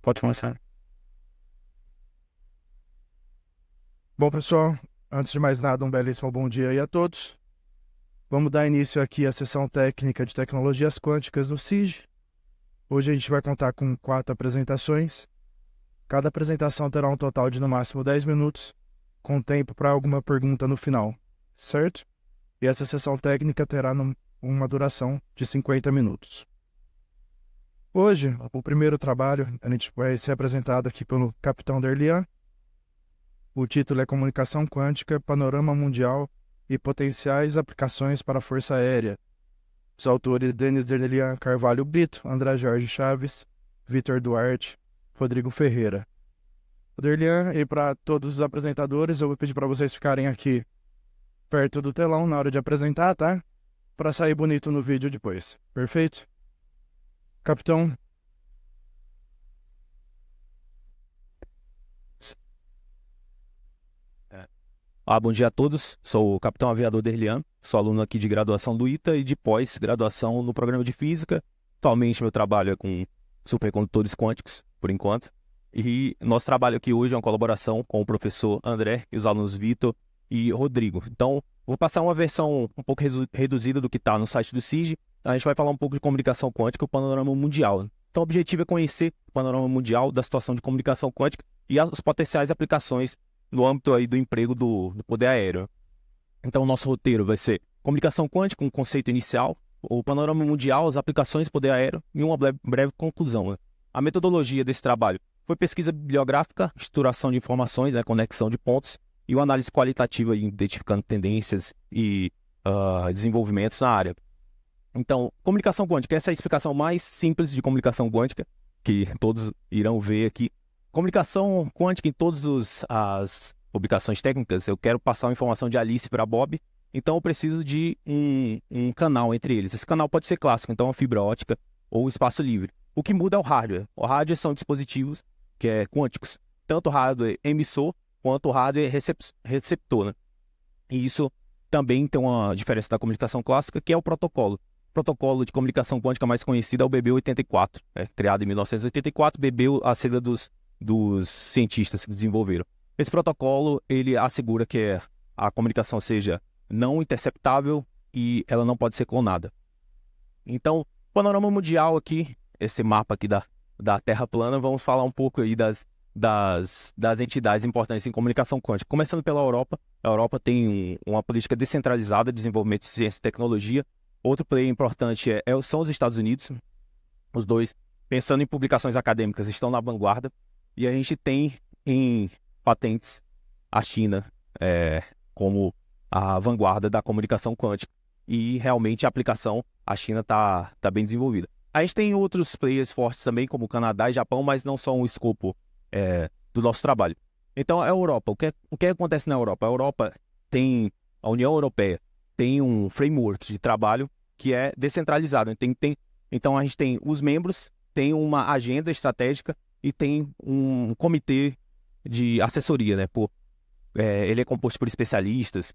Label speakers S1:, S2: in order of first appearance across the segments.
S1: Pode começar.
S2: Bom, pessoal, antes de mais nada, um belíssimo bom dia aí a todos. Vamos dar início aqui à sessão técnica de tecnologias quânticas no CIG. Hoje a gente vai contar com 4 apresentações. Cada apresentação terá um total de no máximo 10 minutos, com tempo para alguma pergunta no final, certo? E essa sessão técnica terá uma duração de 50 minutos. Hoje, o primeiro trabalho, a gente vai ser apresentado aqui pelo Capitão Derlian. O título é Comunicação Quântica, Panorama Mundial e Potenciais Aplicações para a Força Aérea. Os autores Denis Derlian Carvalho Brito, André Jorge Chaves, Vitor Duarte, Rodrigo Ferreira. O Derlian, e para todos os apresentadores, eu vou pedir para vocês ficarem aqui perto do telão na hora de apresentar, tá? Para sair bonito no vídeo depois. Perfeito? Capitão.
S3: Bom dia a todos. Sou o Capitão Aviador Derlian, sou aluno aqui de graduação do ITA e de pós-graduação no programa de Física. Atualmente meu trabalho é com supercondutores quânticos, por enquanto. E nosso trabalho aqui hoje é uma colaboração com o professor André e os alunos Vitor e Rodrigo. Então, vou passar uma versão um pouco reduzida do que está no site do CIG. A gente vai falar um pouco de comunicação quântica e o panorama mundial. Então, o objetivo é conhecer o panorama mundial da situação de comunicação quântica e as potenciais aplicações no âmbito aí do emprego do poder aéreo. Então, o nosso roteiro vai ser comunicação quântica, um conceito inicial, o panorama mundial, as aplicações do poder aéreo e uma breve conclusão. A metodologia desse trabalho foi pesquisa bibliográfica, estruturação de informações, conexão de pontos e uma análise qualitativa, identificando tendências e desenvolvimentos na área. Então, comunicação quântica, essa é a explicação mais simples de comunicação quântica, que todos irão ver aqui. Comunicação quântica em todas as publicações técnicas, eu quero passar uma informação de Alice para Bob, então eu preciso de um canal entre eles. Esse canal pode ser clássico, então a fibra ótica ou espaço livre. O que muda é o hardware. O hardware são dispositivos quânticos, tanto o hardware emissor quanto o hardware receptor, né? E isso também tem uma diferença da comunicação clássica, que é o protocolo. O protocolo de comunicação quântica mais conhecido é o BB84, criado em 1984, BB a sigla dos cientistas que desenvolveram. Esse protocolo, ele assegura que a comunicação seja não interceptável e ela não pode ser clonada. Então, panorama mundial aqui, esse mapa aqui da Terra plana, vamos falar um pouco aí das entidades importantes em comunicação quântica. Começando pela Europa, a Europa tem uma política descentralizada de desenvolvimento de ciência e tecnologia. Outro player importante são os Estados Unidos. Os dois, pensando em publicações acadêmicas, estão na vanguarda. E a gente tem em patentes a China como a vanguarda da comunicação quântica. E realmente a aplicação, a China está bem desenvolvida. A gente tem outros players fortes também, como o Canadá e Japão, mas não são o escopo do nosso trabalho. Então, a Europa, o que acontece na Europa? A Europa tem, a União Europeia tem um framework de trabalho que é descentralizado. Então, a gente tem os membros, tem uma agenda estratégica e tem um comitê de assessoria, né? Ele é composto por especialistas,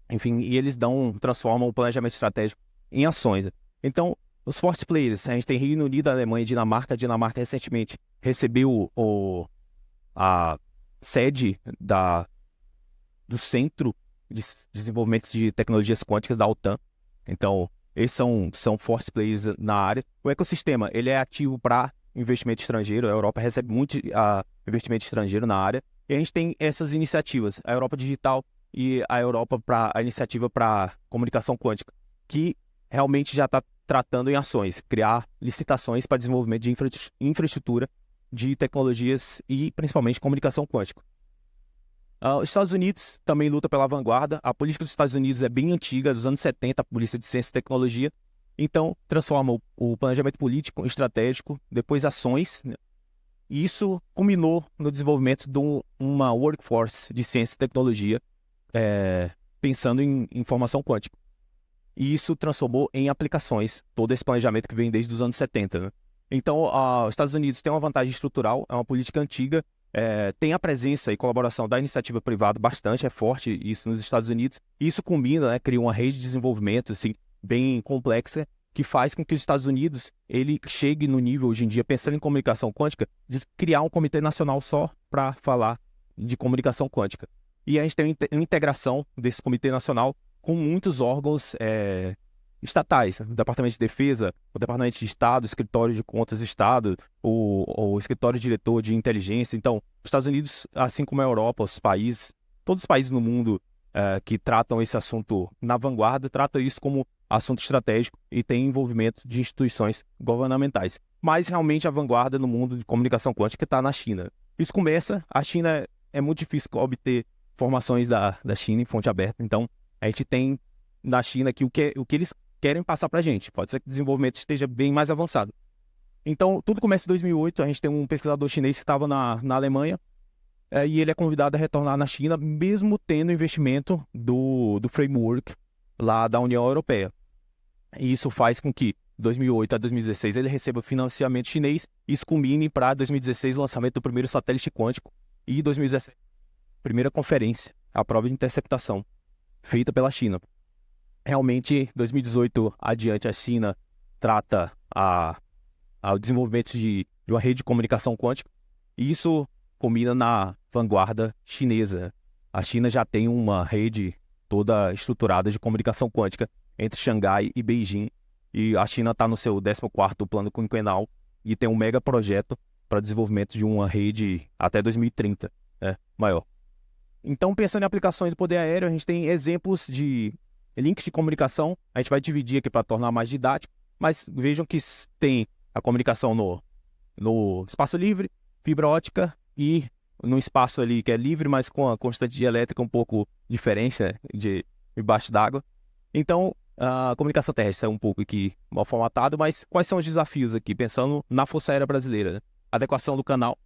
S3: enfim, e eles transformam o planejamento estratégico em ações. Então, os fortes players, a gente tem Reino Unido, Alemanha e Dinamarca. A Dinamarca recentemente recebeu a sede do Centro de Desenvolvimento de Tecnologias Quânticas da OTAN. Então, esses são fortes players na área. O ecossistema, ele é ativo para investimento estrangeiro. A Europa recebe muito investimento estrangeiro na área. E a gente tem essas iniciativas, a Europa Digital e a iniciativa para comunicação quântica, que realmente já está tratando em ações, criar licitações para desenvolvimento de infraestrutura de tecnologias e principalmente comunicação quântica. Os Estados Unidos também luta pela vanguarda. A política dos Estados Unidos é bem antiga, dos anos 70, a política de ciência e tecnologia. Então, transforma o planejamento político, estratégico, depois ações, né? E isso culminou no desenvolvimento de uma workforce de ciência e tecnologia, pensando em informação quântica. E isso transformou em aplicações todo esse planejamento que vem desde os anos 70, né? Então, os Estados Unidos têm uma vantagem estrutural, é uma política antiga, tem a presença e colaboração da iniciativa privada bastante, é forte isso nos Estados Unidos, e isso combina, né, cria uma rede de desenvolvimento assim, bem complexa, que faz com que os Estados Unidos ele chegue no nível, hoje em dia, pensando em comunicação quântica, de criar um comitê nacional só para falar de comunicação quântica. E a gente tem uma integração desse comitê nacional com muitos órgãos estatais, o Departamento de Defesa, o Departamento de Estado, o Escritório de Contas do Estado, o Escritório Diretor de Inteligência. Então, os Estados Unidos, assim como a Europa, todos os países no mundo que tratam esse assunto na vanguarda, tratam isso como assunto estratégico e tem envolvimento de instituições governamentais. Mas, realmente, a vanguarda no mundo de comunicação quântica está na China. Isso começa, a China é muito difícil obter informações da China em fonte aberta, então a gente tem na China aqui o que eles querem passar para a gente. Pode ser que o desenvolvimento esteja bem mais avançado. Então, tudo começa em 2008, a gente tem um pesquisador chinês que estava na Alemanha, e ele é convidado a retornar na China, mesmo tendo investimento do framework lá da União Europeia. E isso faz com que, 2008 a 2016, ele receba financiamento chinês, e isso culmine para 2016 o lançamento do primeiro satélite quântico, e 2017, primeira conferência, a prova de interceptação, feita pela China. Realmente, 2018 adiante, a China trata o desenvolvimento de uma rede de comunicação quântica, e isso culmina na vanguarda chinesa. A China já tem uma rede toda estruturada de comunicação quântica entre Xangai e Beijing, e a China está no seu 14º plano quinquenal e tem um mega projeto para desenvolvimento de uma rede até 2030, maior. Então, pensando em aplicações do poder aéreo, a gente tem exemplos de links de comunicação. A gente vai dividir aqui para tornar mais didático, mas vejam que tem a comunicação no espaço livre, fibra ótica, e no espaço ali que é livre, mas com a constante de elétrica um pouco diferente, né, debaixo d'água. Então, a comunicação terrestre é um pouco aqui mal formatado, mas quais são os desafios aqui, pensando na Força Aérea Brasileira, né? Adequação do canal,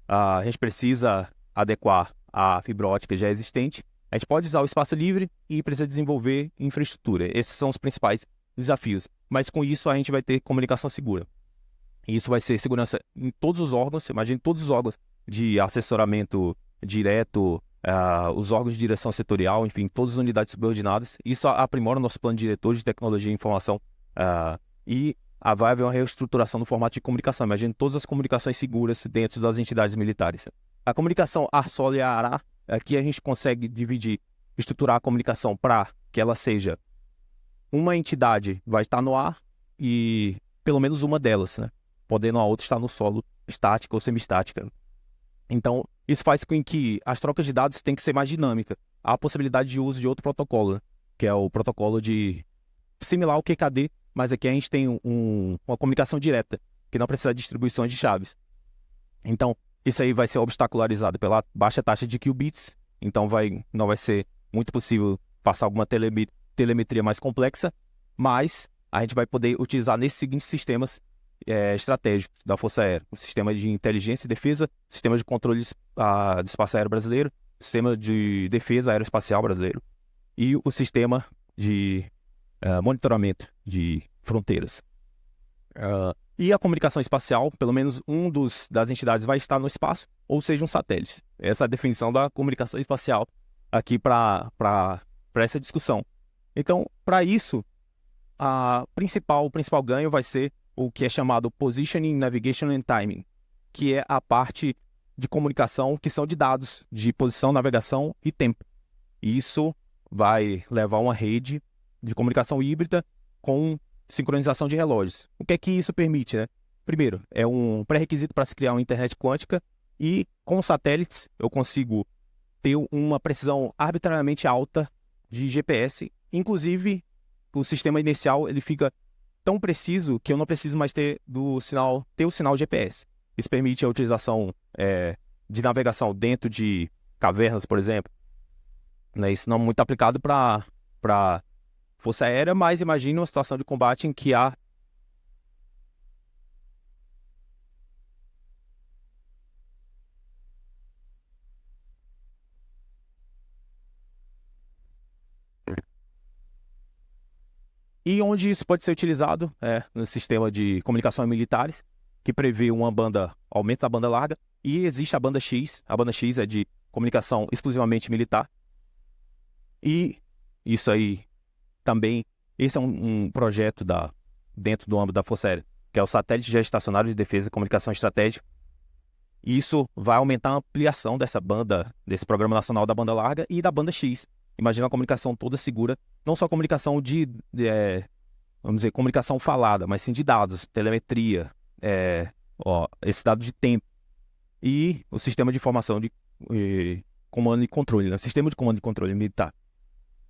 S3: a gente precisa adequar a fibra ótica já existente, a gente pode usar o espaço livre e precisa desenvolver infraestrutura. Esses são os principais desafios, mas com isso a gente vai ter comunicação segura. E isso vai ser segurança em todos os órgãos, imagine todos os órgãos de assessoramento direto, os órgãos de direção setorial, enfim, todas as unidades subordinadas. Isso aprimora o nosso plano diretor de tecnologia e informação e vai haver uma reestruturação no formato de comunicação. Imagine todas as comunicações seguras dentro das entidades militares. A comunicação ar, solo e ar, aqui a gente consegue estruturar a comunicação para que ela seja uma entidade vai estar no ar e pelo menos uma delas, né? Podendo a outra estar no solo, estática ou semistática. Então, isso faz com que as trocas de dados tenham que ser mais dinâmicas. Há a possibilidade de uso de outro protocolo, né? Que é o protocolo similar ao QKD, mas aqui a gente tem uma comunicação direta, que não precisa de distribuições de chaves. Então, isso aí vai ser obstacularizado pela baixa taxa de qubits, então não vai ser muito possível passar alguma telemetria mais complexa, mas a gente vai poder utilizar nesses seguintes sistemas estratégicos da Força Aérea: o sistema de inteligência e defesa, sistema de controle do espaço aéreo brasileiro, sistema de defesa aeroespacial brasileiro e o sistema de monitoramento de fronteiras. E a comunicação espacial, pelo menos das entidades vai estar no espaço, ou seja, um satélite. Essa é a definição da comunicação espacial aqui para essa discussão. Então, para isso, o principal ganho vai ser o que é chamado Positioning, Navigation and Timing, que é a parte de comunicação que são de dados, de posição, navegação e tempo. E isso vai levar uma rede de comunicação híbrida com sincronização de relógios. O que é que isso permite, né? Primeiro, é um pré-requisito para se criar uma internet quântica e com satélites eu consigo ter uma precisão arbitrariamente alta de GPS. Inclusive, o sistema inicial ele fica tão preciso que eu não preciso mais ter o sinal GPS. Isso permite a utilização de navegação dentro de cavernas, por exemplo. Né? Isso não é muito aplicado para Força Aérea, mas imagine uma situação de combate em que há e onde isso pode ser utilizado no sistema de comunicação militares, que prevê aumento da banda larga, e existe a banda X. A banda X é de comunicação exclusivamente militar. E isso aí também, esse é um projeto dentro do âmbito da Força Aérea, que é o Satélite Geoestacionário de Defesa e Comunicação Estratégica. E isso vai aumentar a ampliação dessa banda, desse Programa Nacional da Banda Larga e da Banda X. Imagina a comunicação toda segura, não só comunicação vamos dizer, comunicação falada, mas sim de dados, telemetria, esse dado de tempo. E o sistema de informação de comando e controle, né? O sistema de comando e controle militar.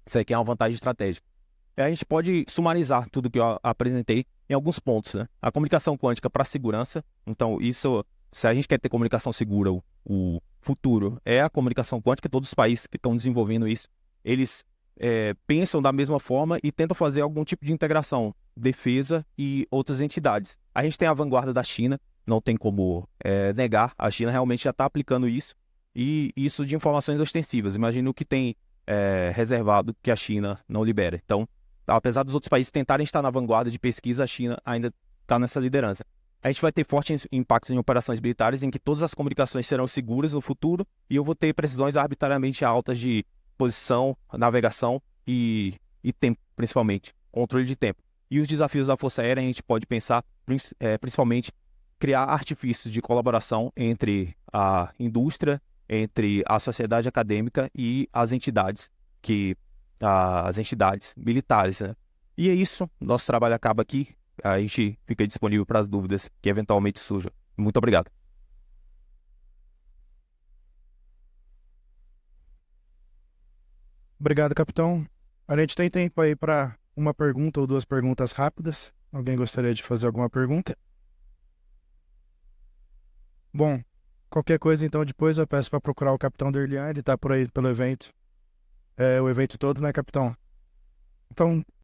S3: Isso aqui é uma vantagem estratégica. E a gente pode sumarizar tudo que eu apresentei em alguns pontos, né? A comunicação quântica para segurança. Então, isso, se a gente quer ter comunicação segura, o futuro é a comunicação quântica. Todos os países que estão desenvolvendo isso, eles pensam da mesma forma e tentam fazer algum tipo de integração, defesa e outras entidades. A gente tem a vanguarda da China, não tem como negar, a China realmente já está aplicando isso, e isso de informações ostensivas. Imagina o que tem reservado que a China não libera. Então, apesar dos outros países tentarem estar na vanguarda de pesquisa, a China ainda está nessa liderança. A gente vai ter fortes impactos em operações militares em que todas as comunicações serão seguras no futuro, e eu vou ter precisões arbitrariamente altas de posição, navegação e tempo, principalmente, controle de tempo. E os desafios da Força Aérea, a gente pode pensar, principalmente, criar artifícios de colaboração entre a indústria, entre a sociedade acadêmica e as entidades militares, né? E é isso, nosso trabalho acaba aqui, a gente fica disponível para as dúvidas que eventualmente surjam. Muito obrigado.
S2: Obrigado, capitão. A gente tem tempo aí para uma pergunta ou duas perguntas rápidas. Alguém gostaria de fazer alguma pergunta? Bom, qualquer coisa, então, depois eu peço para procurar o capitão Derlian, ele está por aí pelo evento. O evento todo, né, capitão? Então,